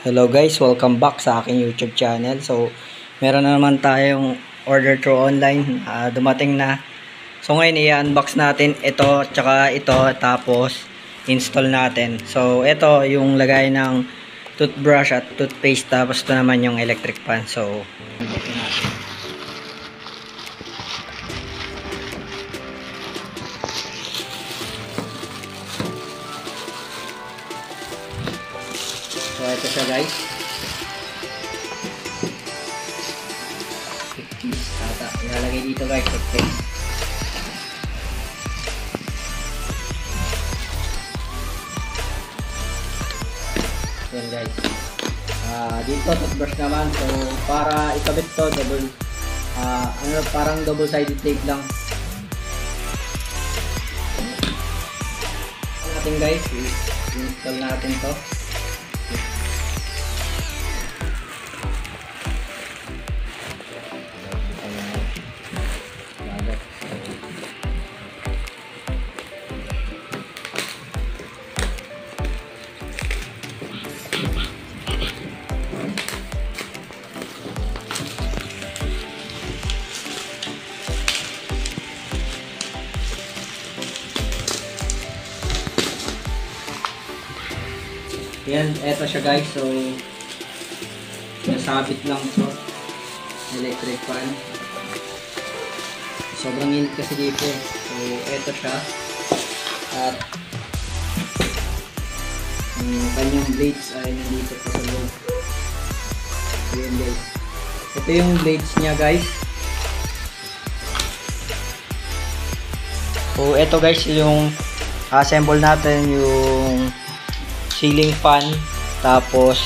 Hello guys, welcome back sa aking YouTube channel. So, meron na naman tayong order through online. Dumating na. So, ngayon i-unbox natin ito, tsaka ito, tapos install natin. So, ito yung lagay ng toothbrush at toothpaste, tapos ito naman yung electric fan. So, unboxin natin. So, ito siya guys. Tata, ilalagay dito guys, toothpaste. Yan guys. Dito toothbrush naman. So, para ikabit to, parang double sided tape lang. Natin guys, i-install natin to. Yan, eto siya guys. So, nasabit lang to. Electric fan. Sobrang init kasi dito. So, eto siya. At yung kanyang blades ay nandito pa sa loob. Yan guys. Ito yung blades niya guys. So, eto guys yung assemble natin yung ceiling fan, tapos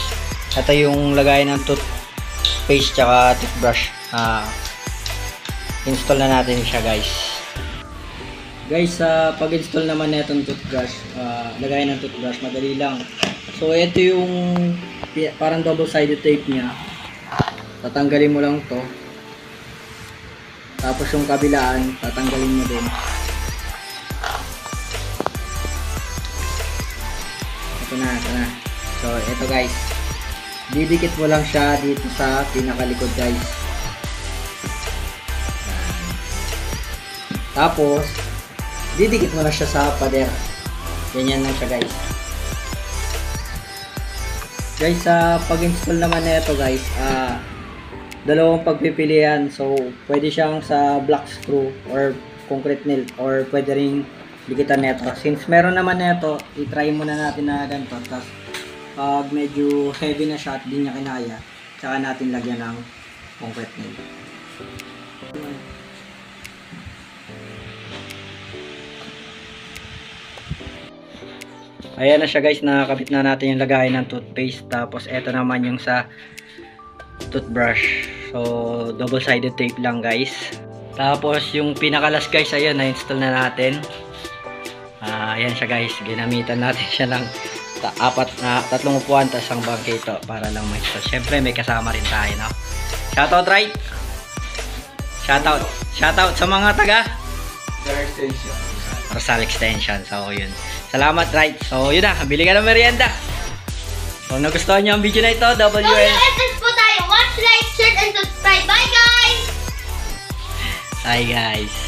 ito yung lagay ng toothpaste tsaka toothbrush. Install na natin siya guys. Guys, pag-install naman na itong toothbrush, lagay ng toothbrush, madali lang. So ito yung parang double sided tape niya. Tatanggalin mo lang to, tapos yung kabilaan tatanggalin mo din. Ito na. So, ito guys. Didikit mo lang siya dito sa pinakalikod guys. Tapos, didikit mo lang siya sa pader. Ganyan lang siya guys. Guys, sa pag-install naman na ito guys, dalawang pagpipilian. So, pwede siyang sa black screw or concrete nail, or pwede ring dikitan neto. Since meron naman neto, i-try muna natin na ganito. Tapos pag medyo heavy na siya at di niya kinaya, saka natin lagyan ng concrete nail. Ayan na siya guys, nakakabit na natin yung lagayan ng toothpaste. Tapos eto naman yung sa toothbrush. So double sided tape lang guys. Tapos yung pinakalas guys, ayan, na-install na natin. Ayan siya guys, ginamitan natin siya ng tatlong upuan tapos ang bangkito para lang ma-install. Syempre may kasama rin tayo, no? Shoutout right? Shoutout sa mga taga Rizal Extension. So yun, salamat right. So yun na, bili ka ng merienda. Kung nagustuhan nyo ang video na ito, WSS po tayo. Watch, like, share, and subscribe. Bye guys! Bye guys!